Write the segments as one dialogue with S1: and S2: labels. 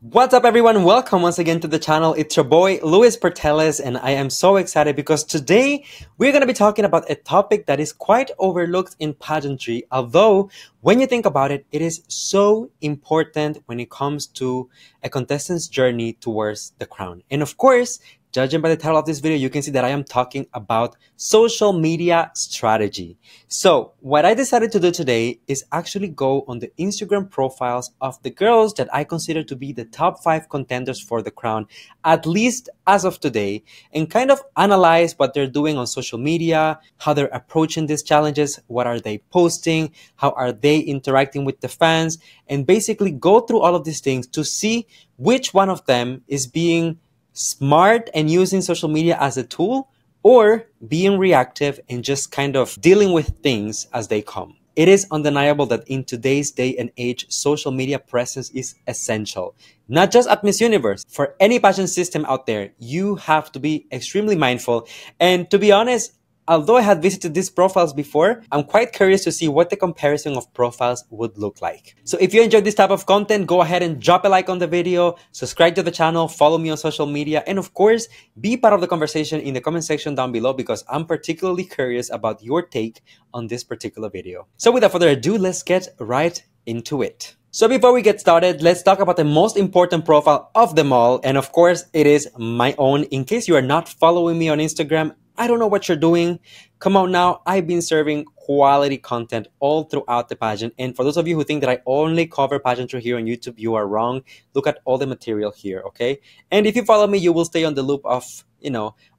S1: What's up, everyone? Welcome once again to the channel. It's your boy Luis Portelles, and I am so excited because today we're going to be talking about a topic that is quite overlooked in pageantry. Although, when you think about it, it is so important when it comes to a contestant's journey towards the crown. And of course, judging by the title of this video, you can see that I am talking about social media strategy. So what I decided to do today is actually go on the Instagram profiles of the girls that I consider to be the top 5 contenders for the crown, at least as of today, and kind of analyze what they're doing on social media, how they're approaching these challenges, what are they posting, how are they interacting with the fans, and basically go through all of these things to see which one of them is being smart and using social media as a tool, or being reactive and just kind of dealing with things as they come. It is undeniable that in today's day and age, social media presence is essential. Not just at Miss Universe. For any pageant system out there, you have to be extremely mindful. And to be honest, although I had visited these profiles before, I'm quite curious to see what the comparison of profiles would look like. So if you enjoyed this type of content, go ahead and drop a like on the video, subscribe to the channel, follow me on social media, and of course, be part of the conversation in the comment section down below because I'm particularly curious about your take on this particular video. So without further ado, let's get right into it. So before we get started, let's talk about the most important profile of them all. And of course, it is my own. In case you are not following me on Instagram, I don't know what you're doing. Come on now. I've been serving quality content all throughout the pageant. And for those of you who think that I only cover pageantry here on YouTube, you are wrong. Look at all the material here, okay? And if you follow me, you will stay on the loop of,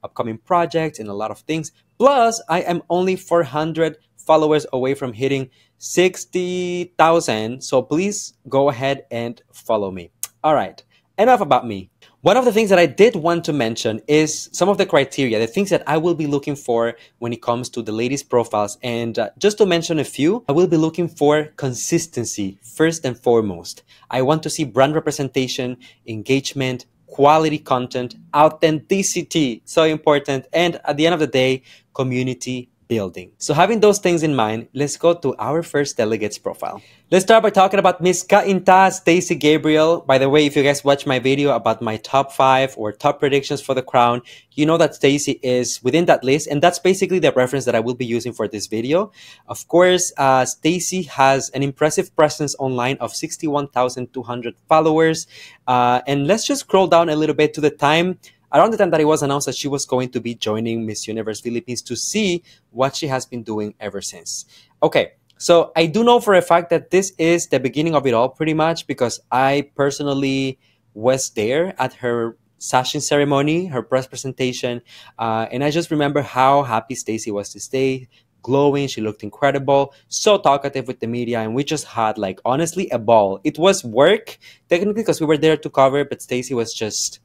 S1: upcoming projects and a lot of things. Plus, I am only 400 followers away from hitting 60,000. So please go ahead and follow me. All right, enough about me. One of the things that I did want to mention is some of the criteria, the things that I will be looking for when it comes to the ladies' profiles. And just to mention a few, I will be looking for consistency first and foremost. I want to see brand representation, engagement, quality content, authenticity, so important. And at the end of the day, community building. So having those things in mind, let's go to our first delegate's profile. Let's start by talking about Miss Kainta Stacey Gabriel. By the way, if you guys watch my video about my top 5 or top predictions for the crown, you know that Stacey is within that list, and that's basically the reference that I will be using for this video. Of course, Stacey has an impressive presence online of 61,200 followers. And let's just scroll down a little bit to the time around the time that it was announced that she was going to be joining Miss Universe Philippines to see what she has been doing ever since. Okay, so I do know for a fact that this is the beginning of it all pretty much because I personally was there at her sashing ceremony, her press presentation, and I just remember how happy Stacey was to stay, glowing. She looked incredible, so talkative with the media, and we just had, like, honestly, a ball. It was work, technically, because we were there to cover, but Stacey was just,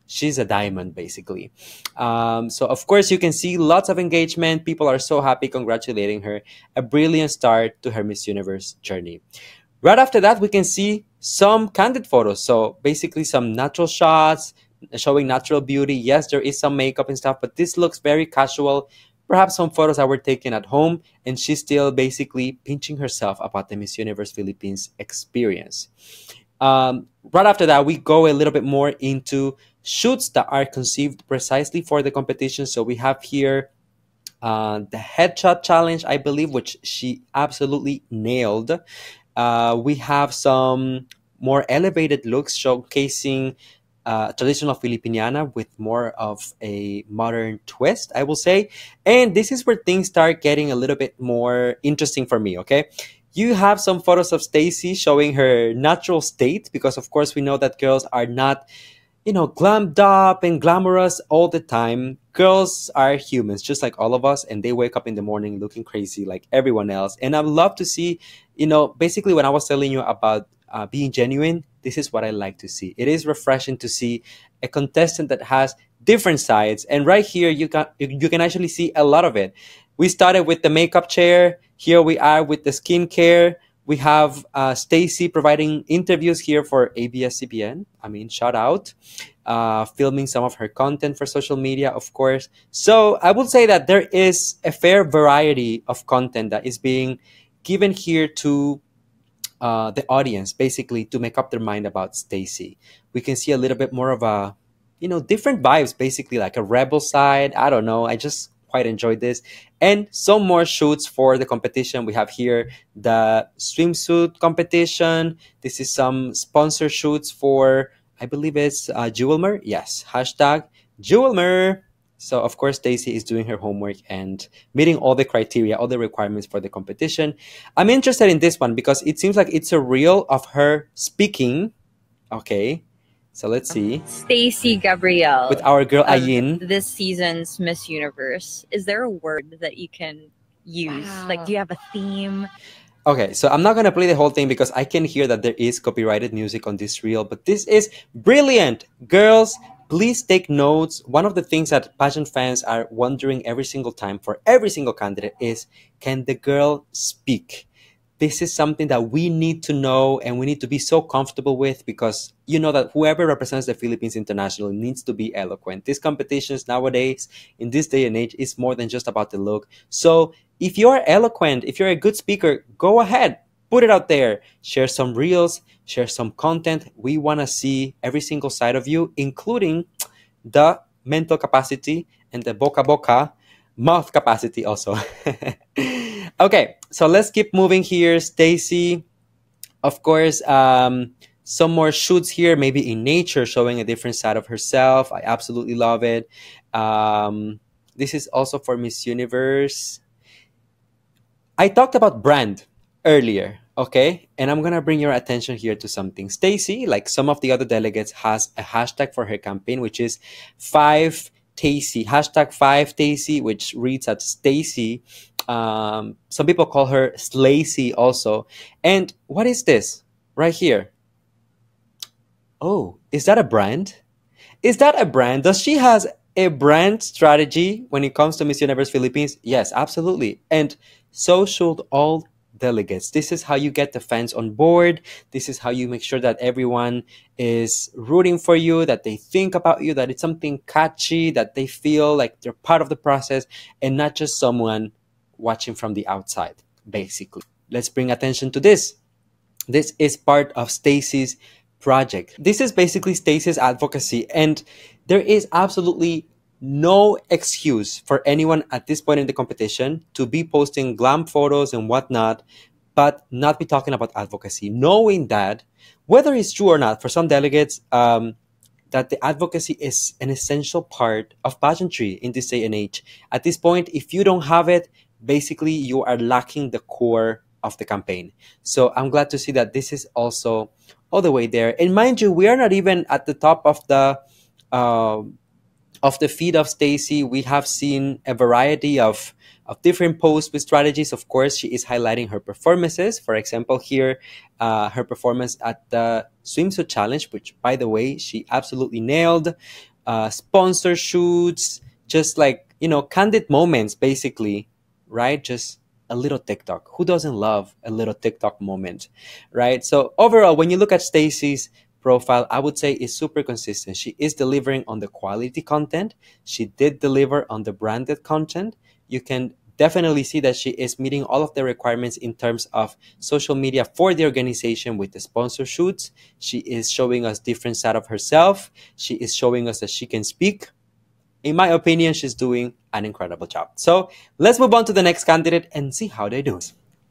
S1: she's a diamond, basically. So, of course, you can see lots of engagement. People are so happy congratulating her. A brilliant start to her Miss Universe journey. Right after that, we can see some candid photos. So, basically, some natural shots showing natural beauty. Yes, there is some makeup and stuff, but this looks very casual. Perhaps some photos that were taken at home, and she's still basically pinching herself about the Miss Universe Philippines experience. Right after that, we go a little bit more into shoots that are conceived precisely for the competition. So we have here the headshot challenge, I believe, which she absolutely nailed. We have some more elevated looks showcasing traditional Filipiniana with more of a modern twist, I will say. And this is where things start getting a little bit more interesting for me, okay? You have some photos of Stacey showing her natural state because, of course, we know that girls are not, glammed up and glamorous all the time. Girls are humans, just like all of us, and they wake up in the morning looking crazy like everyone else. And I'd love to see, basically when I was telling you about being genuine, this is what I like to see. It is refreshing to see a contestant that has different sides. And right here, you can actually see a lot of it. We started with the makeup chair. Here we are with the skincare. We have Stacey providing interviews here for ABS-CBN. I mean, shout out. Filming some of her content for social media, of course. So I would say that there is a fair variety of content that is being given here to the audience basically to make up their mind about Stacey. We can see a little bit more of a, different vibes, basically like a rebel side. I don't know. I just quite enjoyed this. And some more shoots for the competition. We have here the swimsuit competition. This is some sponsor shoots for, I believe it's Jewelmer. Yes, hashtag Jewelmer. So of course, Stacey is doing her homework and meeting all the criteria, all the requirements for the competition. I'm interested in this one because it seems like it's a reel of her speaking. Okay, so let's see.
S2: Stacey Gabriel
S1: with our girl
S2: of
S1: Ayin.
S2: this season's Miss Universe. Is there a word that you can use?
S3: Wow.
S2: Like, do you have a theme?
S1: Okay, so I'm not gonna play the whole thing because I can hear that there is copyrighted music on this reel, but this is brilliant. Girls, please take notes. One of the things that pageant fans are wondering every single time for every single candidate is, can the girl speak? This is something that we need to know and we need to be so comfortable with, because you know that whoever represents the Philippines internationally needs to be eloquent. These competitions nowadays, in this day and age, is more than just about the look. So if you are eloquent, if you're a good speaker, go ahead, put it out there, share some reels, share some content. We want to see every single side of you, including the mental capacity and the boca mouth capacity also. Okay, so let's keep moving here. Stacey, of course, some more shoots here, maybe in nature, showing a different side of herself. I absolutely love it. This is also for Miss Universe. I talked about brand earlier, okay? And I'm gonna bring your attention here to something. Stacey, like some of the other delegates, has a hashtag for her campaign, which is 5Tacy, hashtag 5Tacy, which reads as Stacey. Some people call her Slacey also. And what is this right here? Oh, is that a brand? Is that a brand? Does she has a brand strategy when it comes to Miss Universe Philippines? Yes, absolutely. And so should all delegates. This is how you get the fans on board. This is how you make sure that everyone is rooting for you, that they think about you, that it's something catchy, that they feel like they're part of the process and not just someone watching from the outside, basically. Let's bring attention to this. This is part of Stacey's project. This is basically Stacey's advocacy, and there is absolutely no excuse for anyone at this point in the competition to be posting glam photos and whatnot, but not be talking about advocacy, knowing that, whether it's true or not, for some delegates, that the advocacy is an essential part of pageantry in this day and age. At this point, if you don't have it, basically you are lacking the core of the campaign. So I'm glad to see that this is also all the way there. And mind you, we are not even at the top of the feed of Stacey. We have seen a variety of different posts with strategies. Of course, she is highlighting her performances. For example, here, her performance at the swimsuit challenge, which, by the way, she absolutely nailed. Sponsor shoots, just like, candid moments, basically, right? Just a little TikTok. Who doesn't love a little TikTok moment, right? So overall, when you look at Stacey's profile, I would say is super consistent. She is delivering on the quality content. She did deliver on the branded content. You can definitely see that she is meeting all of the requirements in terms of social media for the organization with the sponsor shoots. She is showing us different side of herself. She is showing us that she can speak. In my opinion, she's doing an incredible job. So let's move on to the next candidate and see how they do.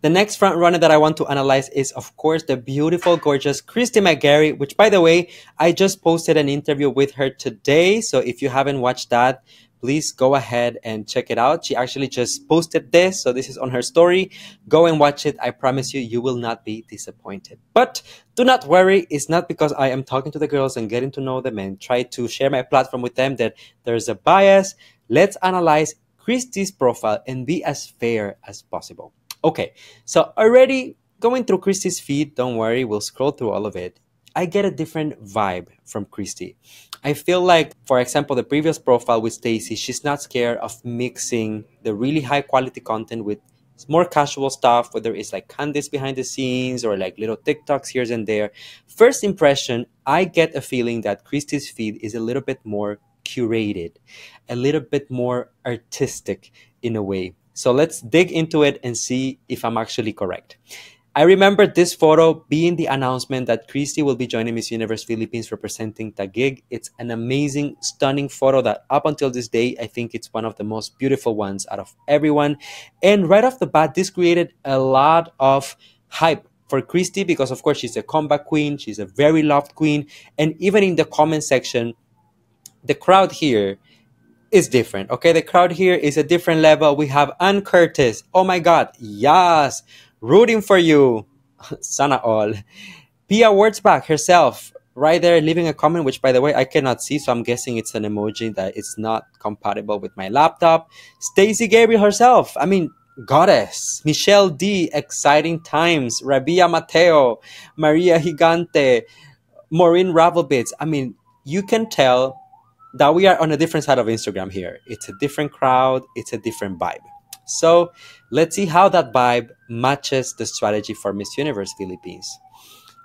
S1: The next front runner that I want to analyze is, of course, the beautiful, gorgeous Christi McGarry, which, by the way, I just posted an interview with her today. So if you haven't watched that, please go ahead and check it out. She actually just posted this. So this is on her story. Go and watch it. I promise you, you will not be disappointed. But do not worry. It's not because I am talking to the girls and getting to know them and try to share my platform with them that there's a bias. Let's analyze Christi's profile and be as fair as possible. Okay, so already going through Christi's feed, don't worry, we'll scroll through all of it. I get a different vibe from Christi. I feel like, for example, the previous profile with Stacey, she's not scared of mixing the really high quality content with more casual stuff, whether it's like candidates behind the scenes or like little TikToks here and there. First impression, I get a feeling that Christi's feed is a little bit more curated, a little bit more artistic in a way. So let's dig into it and see if I'm actually correct. I remember this photo being the announcement that Christi will be joining Miss Universe Philippines representing Taguig. It's an amazing, stunning photo that up until this day, I think it's one of the most beautiful ones out of everyone. And right off the bat, this created a lot of hype for Christi because, of course, she's a comeback queen. She's a very loved queen. And even in the comment section, the crowd here is different. Okay, the crowd here is a different level. We have Ann Curtis. Oh my God, yes, rooting for you. Sana all. Pia Wurtzbach herself, right there, leaving a comment, which by the way I cannot see, so I'm guessing it's an emoji that it's not compatible with my laptop. Stacey Gabriel herself. I mean, goddess. Michelle D. Exciting times. Rabia Mateo. Maria Gigante. Maureen Ravelbits. I mean, you can tell that we are on a different side of Instagram here. It's a different crowd. It's a different vibe. So let's see how that vibe matches the strategy for Miss Universe Philippines.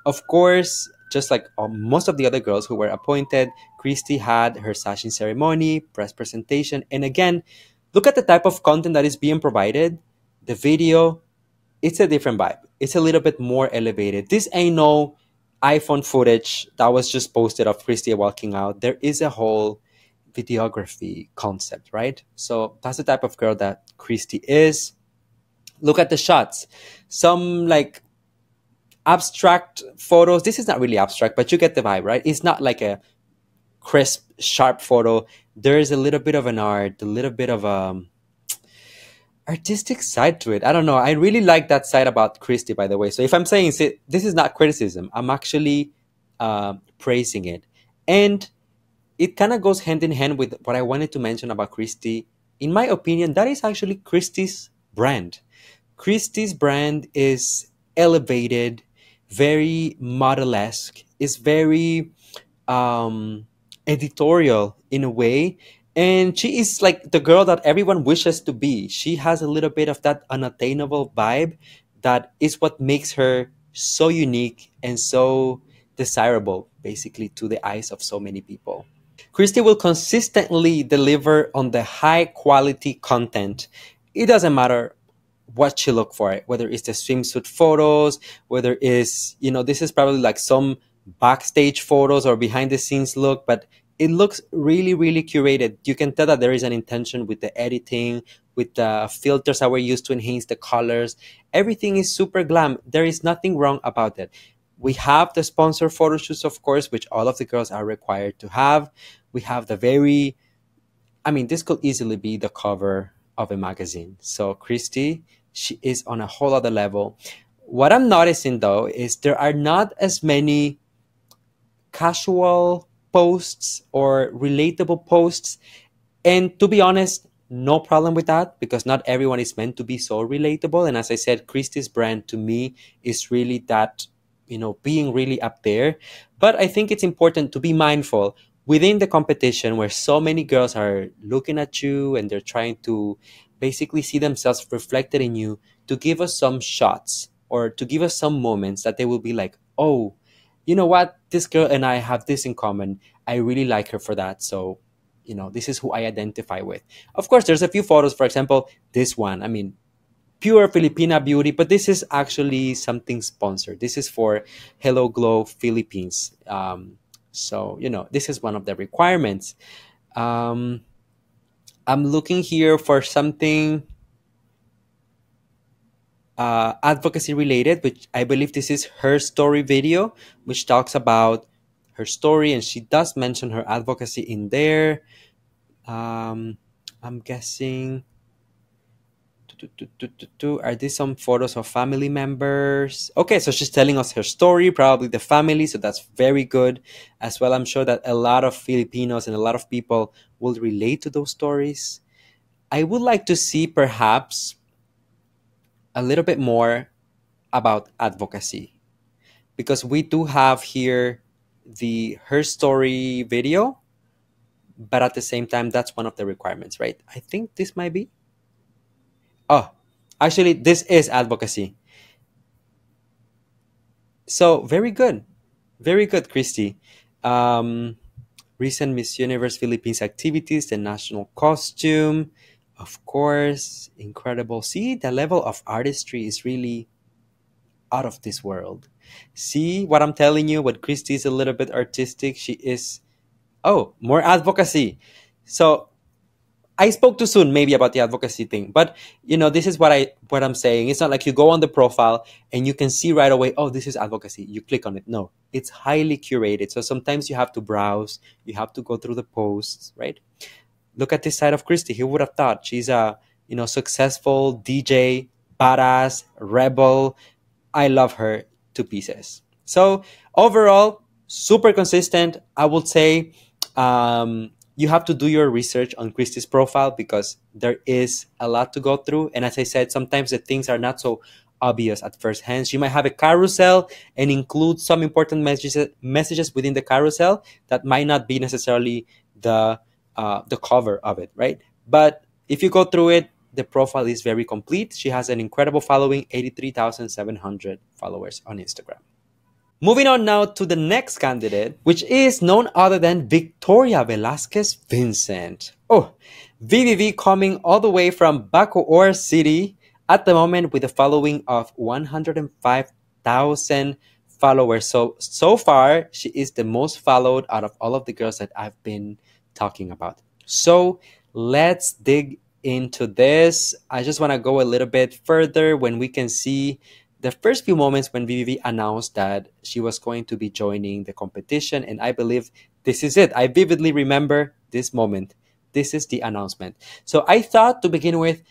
S1: Of course, just like most of the other girls who were appointed, Christi had her sashing ceremony, press presentation, and again, look at the type of content that is being provided. The video, it's a different vibe. It's a little bit more elevated. This ain't no iPhone footage that was just posted of Christi walking out. There is a whole videography concept, right? So that's the type of girl that Christi is. Look at the shots. Some like abstract photos. This is not really abstract, but you get the vibe, right? It's not like a crisp, sharp photo. There is a little bit of an art, a little bit of artistic side to it. I don't know. I really like that side about Christi, by the way. So if I'm saying this is not criticism, I'm actually praising it. And it kind of goes hand in hand with what I wanted to mention about Christi. In my opinion, that is actually Christi's brand. Christi's brand is elevated, very model-esque, is very editorial in a way. And she is like the girl that everyone wishes to be. She has a little bit of that unattainable vibe that is what makes her so unique and so desirable, basically, to the eyes of so many people. Christi will consistently deliver on the high quality content. It doesn't matter what she look for, whether it's the swimsuit photos, whether it's, this is probably like some backstage photos or behind the scenes look, but it looks really, really curated. You can tell that there is an intention with the editing, with the filters that were used to enhance the colors. Everything is super glam. There is nothing wrong about it. We have the sponsor photo shoots, of course, which all of the girls are required to have. We have this could easily be the cover of a magazine. So Christi, she is on a whole other level. What I'm noticing though is there are not as many casual posts or relatable posts. And to be honest, no problem with that because not everyone is meant to be so relatable. And as I said, Christi's brand to me is really that, being really up there. But I think it's important to be mindful within the competition where so many girls are looking at you and they're trying to basically see themselves reflected in you, to give us some shots or to give us some moments that they will be like, oh, you know what? This girl and I have this in common. I really like her for that. So, this is who I identify with. Of course, there's a few photos, for example, this one. Pure Filipina beauty, but this is actually something sponsored. This is for Hello Glow Philippines. So, this is one of the requirements. I'm looking here for something advocacy related, which I believe this is her story video, which talks about her story, and she does mention her advocacy in there. I'm guessing. Are these some photos of family members? Okay, so she's telling us her story, probably the family, so that's very good as well. I'm sure that a lot of Filipinos and a lot of people will relate to those stories. I would like to see perhaps a little bit more about advocacy because we do have here the her story video, but at the same time, that's one of the requirements, right? I think this might be. Oh, actually, this is advocacy. So very good, Christy. Recent Miss Universe Philippines activities, the national costume, of course, incredible. See, the level of artistry is really out of this world. See what I'm telling you? What Christi is a little bit artistic. She is, oh, more advocacy. So I spoke too soon maybe about the advocacy thing, but this is what I'm saying. It's not like you go on the profile and you can see right away, oh, this is advocacy. You click on it. No, it's highly curated. So sometimes you have to browse, you have to go through the posts, right? Look at this side of Christi. Who would have thought? She's a successful DJ, badass, rebel. I love her to pieces. So overall, super consistent. I would say you have to do your research on Christi's profile because there is a lot to go through. And as I said, sometimes the things are not so obvious at first hand. She might have a carousel and include some important messages within the carousel that might not be necessarily the cover of it, right? But if you go through it, the profile is very complete. She has an incredible following, 83,700 followers on Instagram. Moving on now to the next candidate, which is none other than Victoria Velasquez Vincent. Oh, VVV coming all the way from Bacoor City at the moment with a following of 105,000 followers. So far, she is the most followed out of all of the girls that I've been talking about. So let's dig into this. I just want to go a little bit further when we can see the first few moments when VVV announced that she was going to be joining the competition. And I believe this is it. I vividly remember this moment. This is the announcement. So I thought to begin with,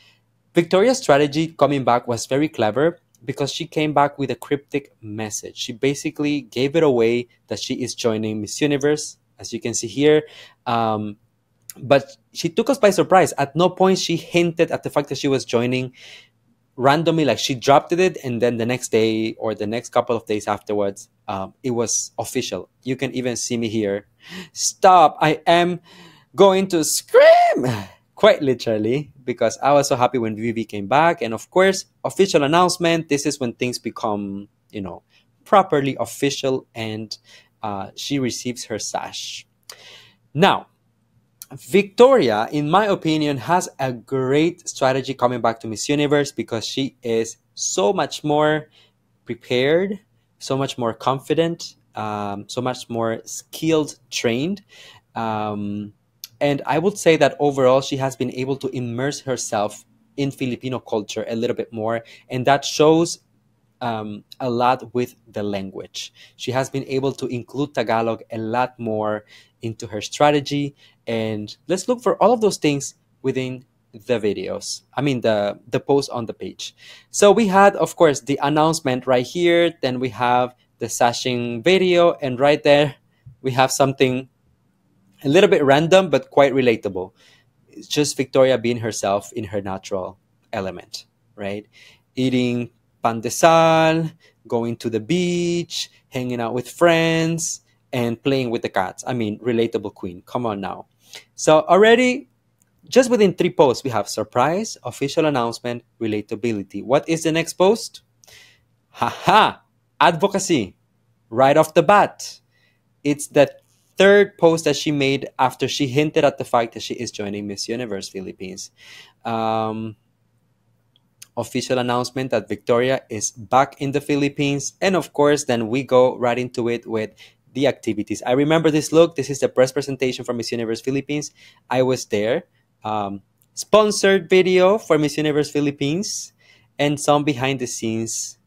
S1: Victoria's strategy coming back was very clever because she came back with a cryptic message. She basically gave it away that she is joining Miss Universe, as you can see here. But she took us by surprise. At no point she hinted at the fact that she was joining randomly, like she dropped it and then the next day or the next couple of days afterwards, it was official. You can even see me here. Stop, I am going to scream, quite literally, because I was so happy when VV came back. And of course, official announcement, this is when things become, properly official, and she receives her sash. Now, Victoria, in my opinion, has a great strategy coming back to Miss Universe because she is so much more prepared, so much more confident, so much more skilled, trained. And I would say that overall, she has been able to immerse herself in Filipino culture a little bit more. And that shows a lot with the language. She has been able to include Tagalog a lot more into her strategy. And let's look for all of those things within the videos. I mean, the post on the page. So we had, of course, the announcement right here. Then we have the sashing video. And right there, we have something a little bit random, but quite relatable. It's just Victoria being herself in her natural element, right? Eating pan de sal, going to the beach, hanging out with friends, and playing with the cats. I mean, relatable queen. Come on now. So already, just within 3 posts, we have surprise, official announcement, relatability. What is the next post? Haha! Advocacy. Right off the bat. It's the 3rd post that she made after she hinted at the fact that she is joining Miss Universe Philippines. Official announcement that Victoria is back in the Philippines. And of course, then we go right into it with the activities. I remember this look. This is the press presentation for Miss Universe Philippines. I was there. Sponsored video for Miss Universe Philippines and some behind the scenes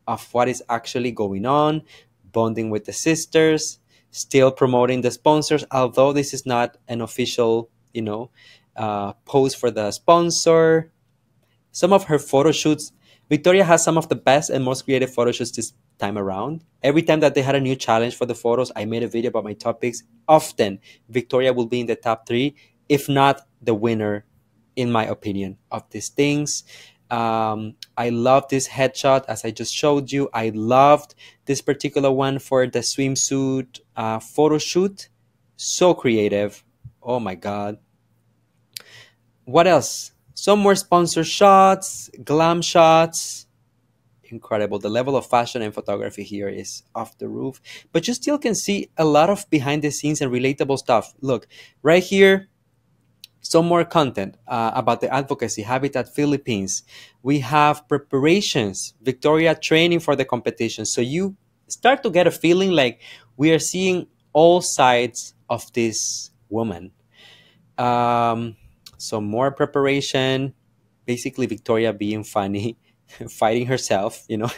S1: of what is actually going on, bonding with the sisters, still promoting the sponsors, although this is not an official, post for the sponsor. Some of her photo shoots, Victoria has some of the best and most creative photo shoots this time around. Every time that they had a new challenge for the photos, I made a video about my topics. Often, Victoria will be in the top 3, if not the winner, in my opinion, of these things. I love this headshot, as I just showed you. I loved this particular one for the swimsuit photo shoot. So creative. Oh my God. What else? Some more sponsor shots, glam shots. Incredible. The level of fashion and photography here is off the roof. But you still can see a lot of behind the scenes and relatable stuff. Look, right here, some more content about the advocacy, Habitat Philippines. We have preparations, Victoria training for the competition. So you start to get a feeling like we are seeing all sides of this woman. Um, so more preparation, basically Victoria being funny, fighting herself, you know.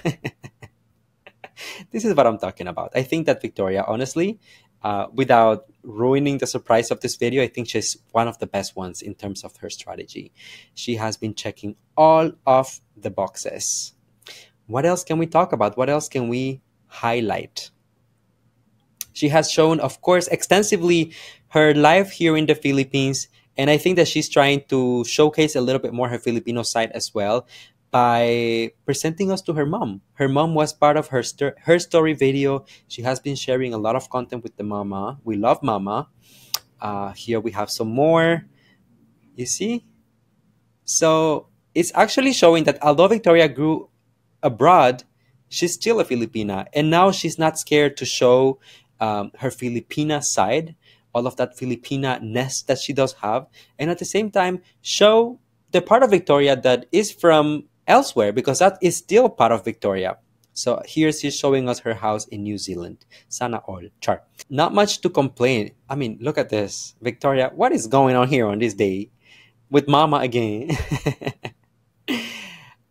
S1: This is what I'm talking about. I think that Victoria, honestly, without ruining the surprise of this video, I think she's one of the best ones in terms of her strategy. She has been checking all of the boxes. What else can we talk about? What else can we highlight? She has shown, of course, extensively her life here in the Philippines. And I think that she's trying to showcase a little bit more her Filipino side as well by presenting us to her mom. Her mom was part of her story video. She has been sharing a lot of content with the mama. We love mama. Here we have some more. You see? So it's actually showing that although Victoria grew abroad, she's still a Filipina. And now she's not scared to show her Filipina side, all of that Filipina-ness that she does have. And at the same time, show the part of Victoria that is from elsewhere, because that is still part of Victoria. So here she's showing us her house in New Zealand. Sana all. Char. Not much to complain. I mean, look at this. Victoria, what is going on here on this day? With mama again.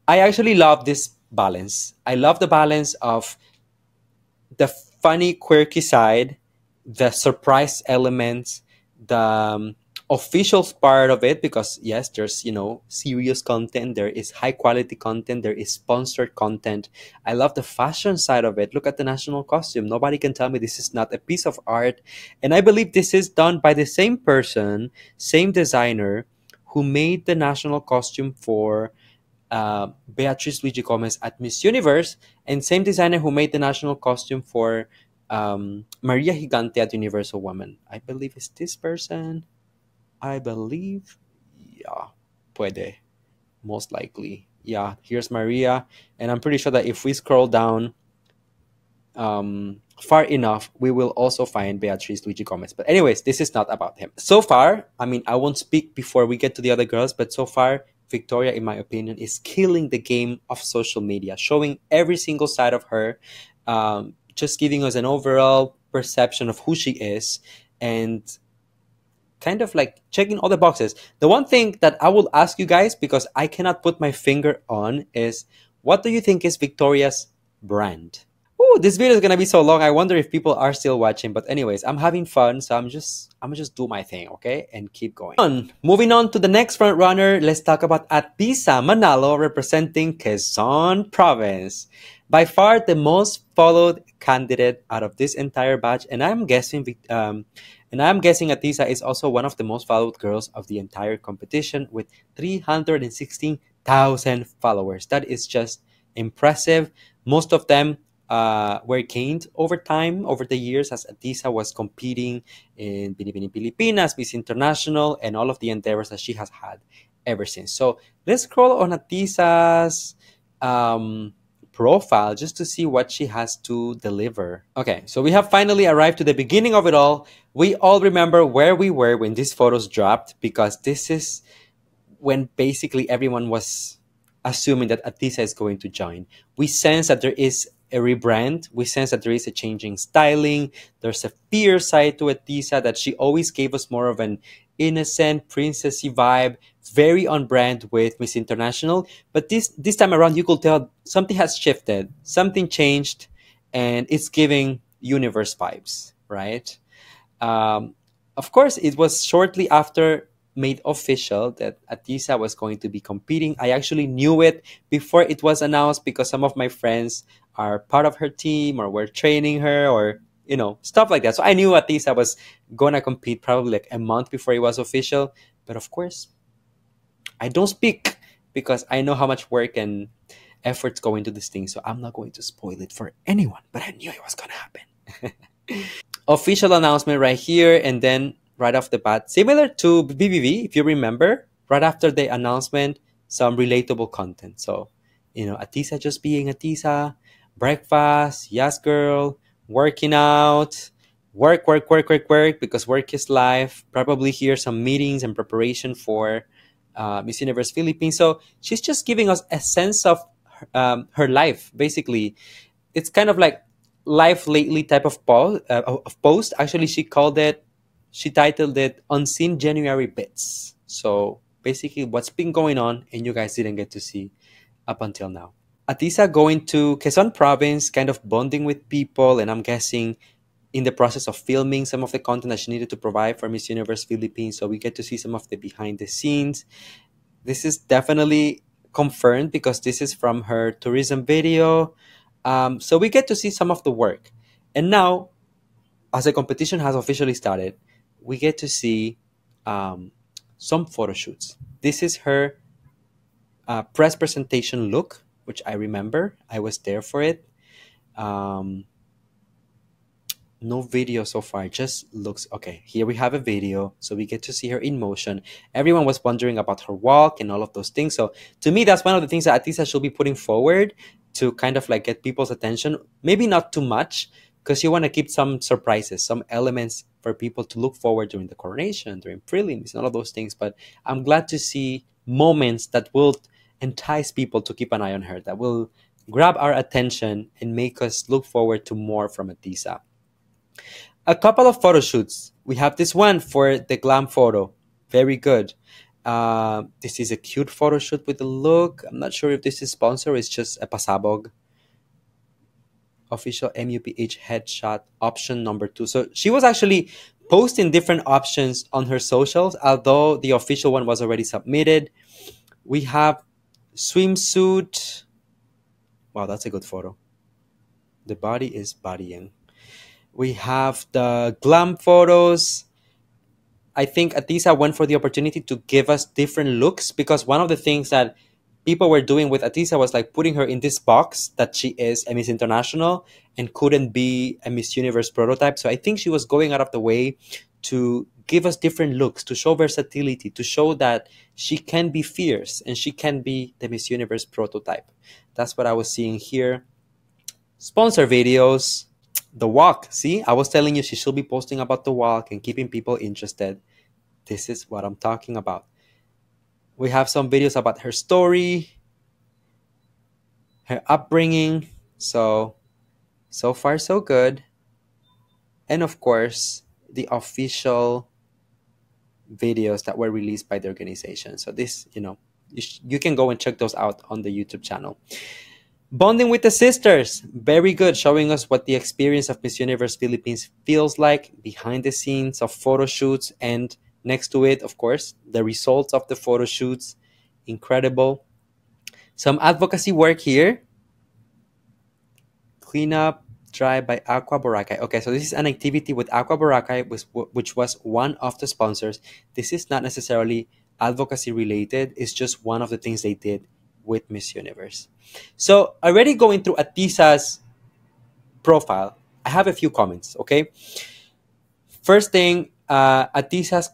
S1: I actually love this balance. I love the balance of the funny, quirky side, the surprise elements, the official part of it, because yes, there's, you know, serious content, there is high quality content, there is sponsored content. I love the fashion side of it. Look at the national costume. Nobody can tell me this is not a piece of art. And I believe this is done by the same person, same designer who made the national costume for Beatriz Luigi Gomez at Miss Universe, and same designer who made the national costume for Maria Gigante at Universal Woman. I believe it's this person. I believe, yeah, puede, most likely. Yeah, here's Maria, and I'm pretty sure that if we scroll down far enough, we will also find Beatriz Luigi Gomez. But anyways, this is not about him. So far, I mean, I won't speak before we get to the other girls, but so far, Victoria, in my opinion, is killing the game of social media, showing every single side of her, just giving us an overall perception of who she is, and kind of like checking all the boxes. The one thing that I will ask you guys, because I cannot put my finger on, is what do you think is Victoria's brand? Oh, this video is gonna be so long. I wonder if people are still watching. But anyways, I'm having fun, so I'm gonna just do my thing, okay, and keep going. Moving on to the next front runner, let's talk about Ahtisa Manalo representing Quezon Province. By far the most followed candidate out of this entire batch, and I'm guessing Ahtisa is also one of the most followed girls of the entire competition with 316,000 followers. That is just impressive. Most of them were gained over time, over the years, as Ahtisa was competing in Binibining Pilipinas, Miss International, and all of the endeavors that she has had ever since. So let's scroll on Ahthisa's profile just to see what she has to deliver. Okay, so we have finally arrived to the beginning of it all. We all remember where we were when these photos dropped, because this is when basically everyone was assuming that Ahtisa is going to join. We sense that there is a rebrand. We sense that there is a changing styling. There's a fierce side to Ahtisa that she always gave us more of an innocent, princessy vibe, very on brand with Miss International. But this time around, you could tell something has shifted, something changed, and it's giving universe vibes, right? Of course, it was shortly after made official that Ahtisa was going to be competing. I actually knew it before it was announced because some of my friends are part of her team or were training her, or you know, stuff like that. So I knew Ahtisa was gonna compete probably like a month before it was official. But of course, I don't speak because I know how much work and efforts go into this thing. So I'm not going to spoil it for anyone, but I knew it was gonna happen. Official announcement right here, and then right off the bat, similar to BBB, if you remember, right after the announcement, some relatable content. So, you know, Ahtisa just being Ahtisa, breakfast, yes girl, working out, work, work, work, work, work, because work is life. Probably here some meetings and preparation for Miss Universe Philippines. So she's just giving us a sense of her life. Basically, it's kind of like life lately type of post. Actually, she titled it "Unseen January Bits." So basically, what's been going on, and you guys didn't get to see up until now. Ahtisa going to Quezon province, kind of bonding with people, and I'm guessing in the process of filming some of the content that she needed to provide for Miss Universe Philippines. So we get to see some of the behind the scenes. This is definitely confirmed because this is from her tourism video. So we get to see some of the work. And now, as the competition has officially started, we get to see some photo shoots. This is her press presentation look, which I remember. I was there for it. No video so far, just looks okay. Here we have a video, so we get to see her in motion. Everyone was wondering about her walk and all of those things. So to me, that's one of the things that Ahtisa should be putting forward to kind of like get people's attention. Maybe not too much, because you want to keep some surprises, some elements for people to look forward during the coronation, during prelims, and all of those things. But I'm glad to see moments that will entice people to keep an eye on her, that will grab our attention and make us look forward to more from Ahtisa. A couple of photo shoots. We have this one for the glam photo. Very good. This is a cute photo shoot with the look. I'm not sure if this is sponsored or it's just a pasabog. Official MUPH headshot option number 2. So she was actually posting different options on her socials, although the official one was already submitted. We have swimsuit. Wow, that's a good photo. The body is bodying. We have the glam photos. I think Ahtisa went for the opportunity to give us different looks, because one of the things that people were doing with Ahtisa was like putting her in this box that she is a Miss International and couldn't be a Miss Universe prototype. So I think she was going out of the way to give us different looks, to show versatility, to show that she can be fierce and she can be the Miss Universe prototype. That's what I was seeing here. Sponsor videos. The walk. See, I was telling you she should be posting about the walk and keeping people interested. This is what I'm talking about. We have some videos about her story, her upbringing. So far, so good. And of course, the official videos that were released by the organization. So this, you can go and check those out on the YouTube channel. Bonding with the sisters, very good, showing us what the experience of Miss Universe Philippines feels like behind the scenes of photo shoots, and next to it, of course, the results of the photo shoots. Incredible. Some advocacy work here. Cleanup drive by Aqua Boracay. Okay, so this is an activity with Aqua Boracay, which was one of the sponsors. This is not necessarily advocacy related. It's just one of the things they did with Miss Universe. So already going through Ahtisa's profile, I have a few comments, okay? First thing, Ahtisa's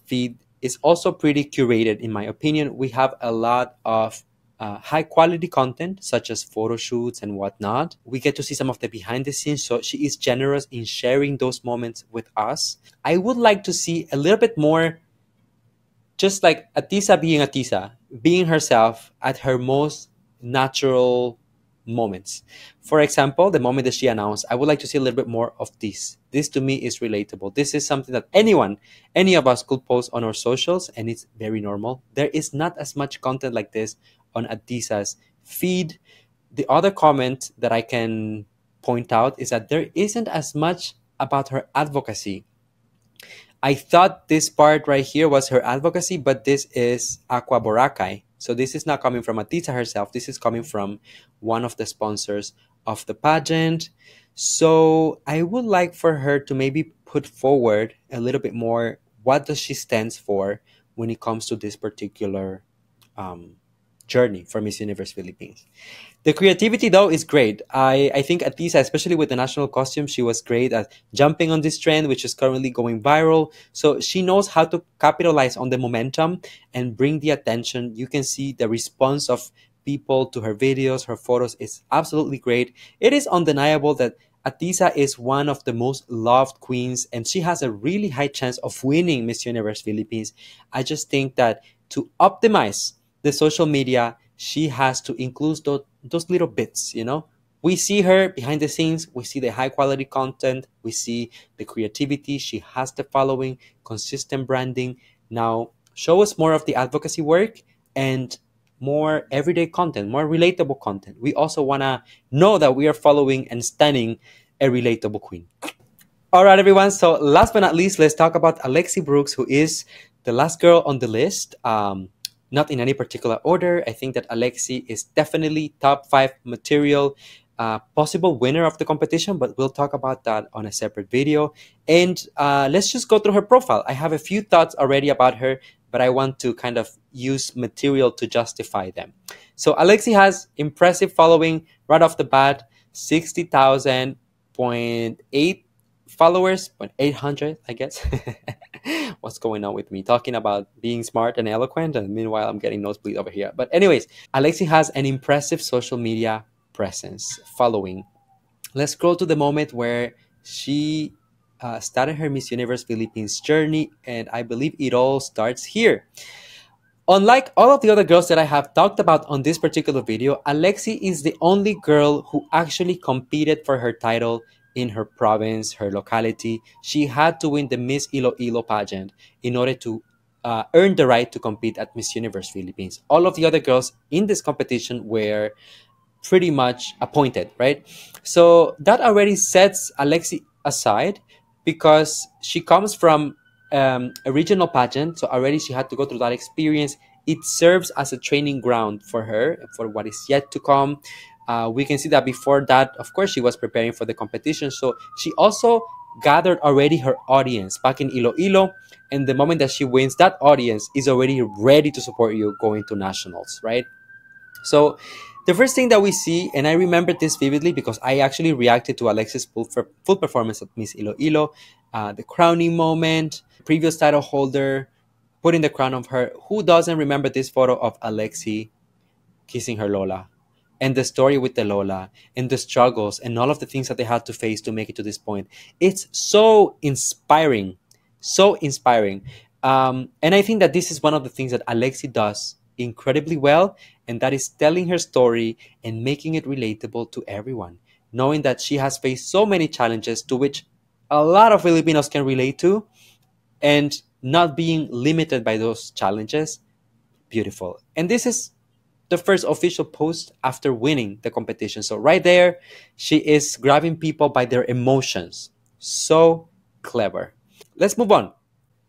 S1: feed is also pretty curated, in my opinion. We have a lot of high quality content, such as photo shoots and whatnot. We get to see some of the behind the scenes, so she is generous in sharing those moments with us. I would like to see a little bit more, just like Ahtisa, being herself at her most natural moments. For example, the moment that she announced, I would like to see a little bit more of this. This to me is relatable. This is something that any of us could post on our socials, and it's very normal. There is not as much content like this on Ahtisa's feed. The other comment that I can point out is that there isn't as much about her advocacy. I thought this part right here was her advocacy, but this is Aqua Boracay. So this is not coming from Ahtisa herself. This is coming from one of the sponsors of the pageant. So I would like for her to maybe put forward a little bit more, what does she stands for when it comes to this particular journey for Miss Universe Philippines. The creativity, though, is great. I think Ahtisa, especially with the national costume, she was great at jumping on this trend, which is currently going viral. So she knows how to capitalize on the momentum and bring the attention. You can see the response of people to her videos, her photos is absolutely great. It is undeniable that Ahtisa is one of the most loved queens, and she has a really high chance of winning Miss Universe Philippines. I just think that to optimize the social media, she has to include those little bits, you know? We see her behind the scenes, we see the high quality content, we see the creativity, she has the following, consistent branding. Now, show us more of the advocacy work and more everyday content, more relatable content. We also want to know that we are following and standing a relatable queen. All right, everyone. So last but not least, let's talk about Alexie Brooks, who is the last girl on the list. Not in any particular order. I think that Alexie is definitely top 5 material, possible winner of the competition, but we'll talk about that on a separate video. And let's just go through her profile. I have a few thoughts already about her, but I want to kind of use material to justify them. So Alexie has impressive following right off the bat, 60,000.8 followers, 800, I guess. What's going on with me talking about being smart and eloquent, and meanwhile I'm getting nosebleed over here. But anyways, Alexie has an impressive social media presence following. Let's scroll to the moment where she started her Miss Universe Philippines journey, and I believe it all starts here. Unlike all of the other girls that I have talked about on this particular video, Alexie is the only girl who actually competed for her title in her province, her locality. She had to win the Miss Iloilo pageant in order to earn the right to compete at Miss Universe Philippines. All of the other girls in this competition were pretty much appointed, right? So that already sets Alexie aside because she comes from a regional pageant. So already she had to go through that experience. It serves as a training ground for her for what is yet to come. We can see that before that, of course, she was preparing for the competition. So she also gathered already her audience back in Iloilo. And the moment that she wins, that audience is already ready to support you going to nationals, right? So the first thing that we see, and I remember this vividly because I actually reacted to Alexie's full performance at Miss Iloilo, the crowning moment, previous title holder, putting the crown on her. Who doesn't remember this photo of Alexie kissing her Lola? And the story with the Lola, and the struggles, and all of the things that they had to face to make it to this point. It's so inspiring. So inspiring. And I think that this is one of the things that Alexie does incredibly well, and that is telling her story and making it relatable to everyone, knowing that she has faced so many challenges to which a lot of Filipinos can relate to, and not being limited by those challenges. Beautiful. And this is the first official post after winning the competition. So right there, she is grabbing people by their emotions. So clever. Let's move on.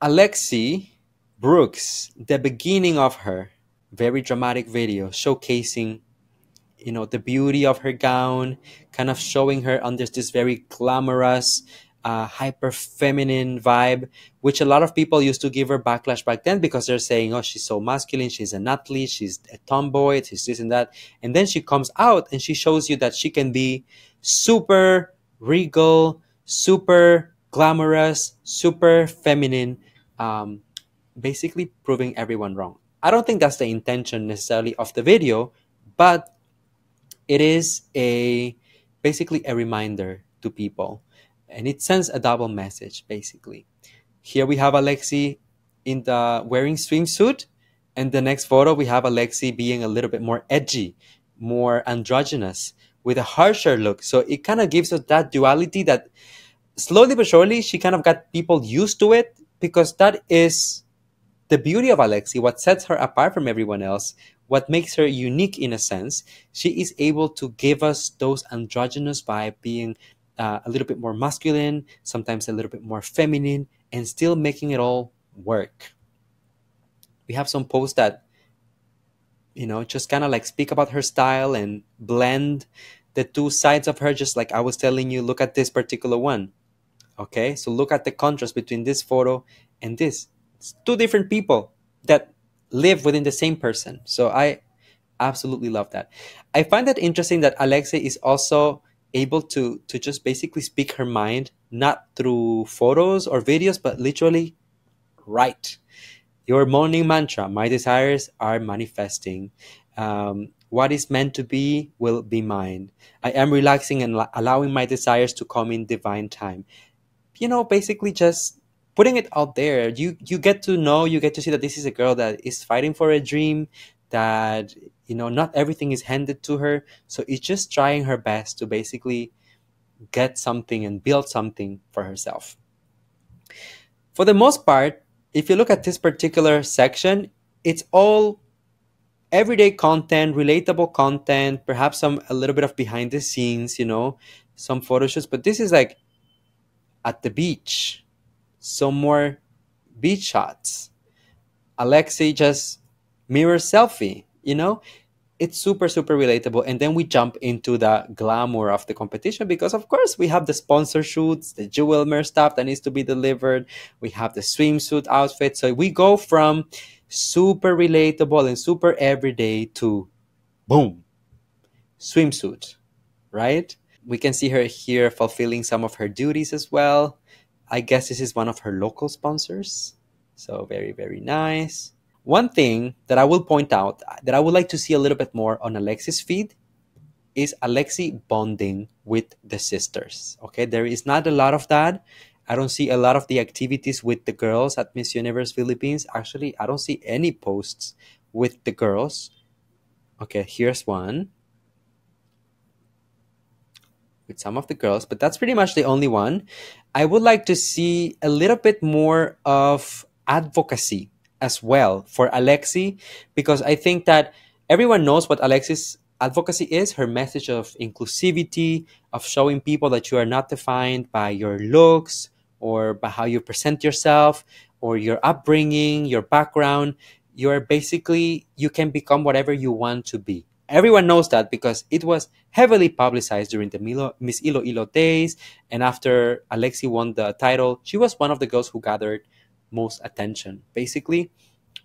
S1: Alexie Brooks, the beginning of her very dramatic video showcasing, you know, the beauty of her gown, kind of showing her under this very glamorous, hyper feminine vibe, which a lot of people used to give her backlash back then because they're saying, oh, she's so masculine, she's an athlete, she's a tomboy, she's this and that. And then she comes out and she shows you that she can be super regal, super glamorous, super feminine, basically proving everyone wrong. I don't think that's the intention necessarily of the video, but it is basically a reminder to people, and it sends a double message. Basically, here we have Alexie in the wearing swimsuit, and the next photo we have Alexie being a little bit more edgy, more androgynous, with a harsher look. So it kind of gives us that duality that slowly but surely she kind of got people used to it, because that is the beauty of Alexie, what sets her apart from everyone else, what makes her unique in a sense. She is able to give us those androgynous vibe, being a little bit more masculine, sometimes a little bit more feminine, and still making it all work. We have some posts that, you know, just kind of like speak about her style and blend the two sides of her, just like I was telling you. Look at this particular one. Okay, so look at the contrast between this photo and this. It's two different people that live within the same person. So I absolutely love that. I find that interesting that Alexie is also able to just basically speak her mind, not through photos or videos, but literally write. Your morning mantra, my desires are manifesting. What is meant to be will be mine. I am relaxing and allowing my desires to come in divine time. You know, basically just putting it out there. You get to know, you get to see that this is a girl that is fighting for a dream, that, you know, not everything is handed to her. So it's just trying her best to basically get something and build something for herself. For the most part, if you look at this particular section, it's all everyday content, relatable content, perhaps some a little bit of behind the scenes, you know, some photo shoots. But this is like at the beach, some more beach shots. Alexie just mirror selfie, you know? It's super, super relatable. And then we jump into the glamour of the competition because, of course, we have the sponsor shoots, the jewelry stuff that needs to be delivered. We have the swimsuit outfit. So we go from super relatable and super everyday to boom, swimsuit, right? We can see her here fulfilling some of her duties as well. I guess this is one of her local sponsors. So very, very nice. One thing that I will point out that I would like to see a little bit more on Alexie's feed is Alexie bonding with the sisters. Okay, there is not a lot of that. I don't see a lot of the activities with the girls at Miss Universe Philippines. Actually, I don't see any posts with the girls. Okay, here's one with some of the girls, but that's pretty much the only one. I would like to see a little bit more of advocacy as well for Alexie, because I think that everyone knows what Alexie's advocacy is, her message of inclusivity, of showing people that you are not defined by your looks or by how you present yourself or your upbringing, your background. You're basically, you can become whatever you want to be. Everyone knows that because it was heavily publicized during the Miss Iloilo days. And after Alexie won the title, she was one of the girls who gathered most attention, basically.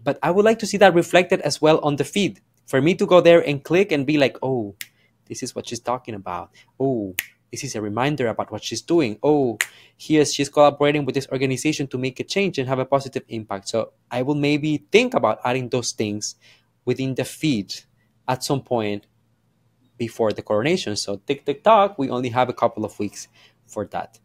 S1: But I would like to see that reflected as well on the feed. For me to go there and click and be like, oh, this is what she's talking about. Oh, this is a reminder about what she's doing. Oh, she's collaborating with this organization to make a change and have a positive impact. So I will maybe think about adding those things within the feed at some point before the coronation. So tick, tick, tock, we only have a couple of weeks for that.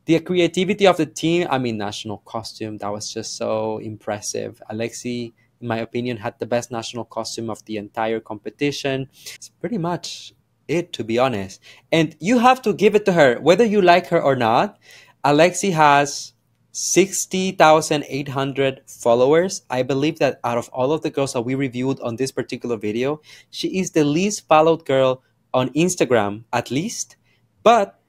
S1: The creativity of the team, I mean, national costume, that was just so impressive. Alexie, in my opinion, had the best national costume of the entire competition. It's pretty much it, to be honest. And you have to give it to her, whether you like her or not. Alexie has 60,800 followers. I believe that out of all of the girls that we reviewed on this particular video, she is the least followed girl on Instagram, at least. But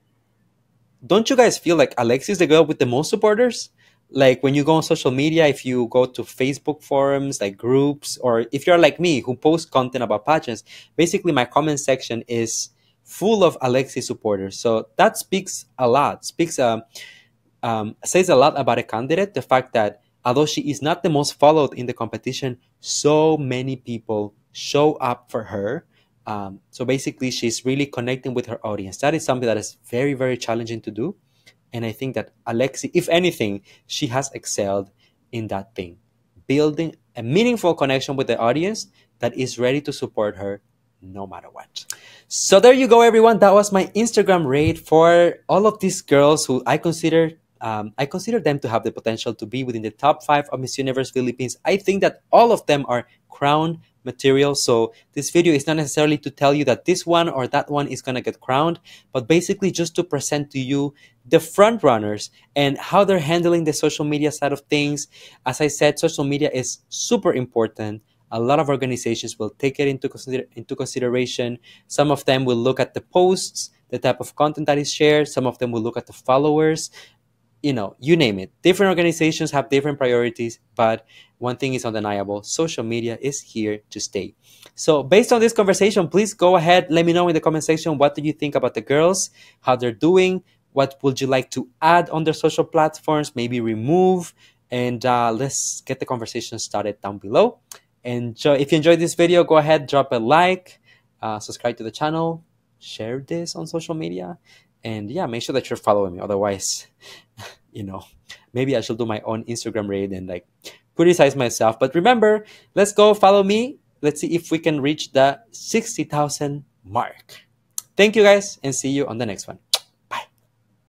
S1: don't you guys feel like Alexie is the girl with the most supporters? Like when you go on social media, if you go to Facebook forums, like groups, or if you're like me who post content about pageants, basically my comment section is full of Alexie supporters. So that speaks a lot, says a lot about a candidate. The fact that although she is not the most followed in the competition, so many people show up for her. So basically, she's really connecting with her audience. That is something that is very, very challenging to do. And I think that Alexie, if anything, she has excelled in that thing, building a meaningful connection with the audience that is ready to support her no matter what. So there you go, everyone. That was my Instagram raid for all of these girls who I consider them to have the potential to be within the top 5 of Miss Universe Philippines. I think that all of them are crowned material. So this video is not necessarily to tell you that this one or that one is going to get crowned, but basically just to present to you the front runners and how they're handling the social media side of things. As I said, social media is super important. A lot of organizations will take it into consideration. Some of them will look at the posts, the type of content that is shared. Some of them will look at the followers. You know, you name it. Different organizations have different priorities, but one thing is undeniable. Social media is here to stay. So based on this conversation, please go ahead. Let me know in the comment section, what do you think about the girls, how they're doing? What would you like to add on their social platforms, maybe remove? And let's get the conversation started down below. And if you enjoyed this video, go ahead, drop a like, subscribe to the channel, share this on social media. And yeah, make sure that you're following me. Otherwise, you know, maybe I should do my own Instagram raid and like criticize myself. But remember, let's go follow me. let's see if we can reach the 60,000 mark. Thank you guys, and see you on the next one.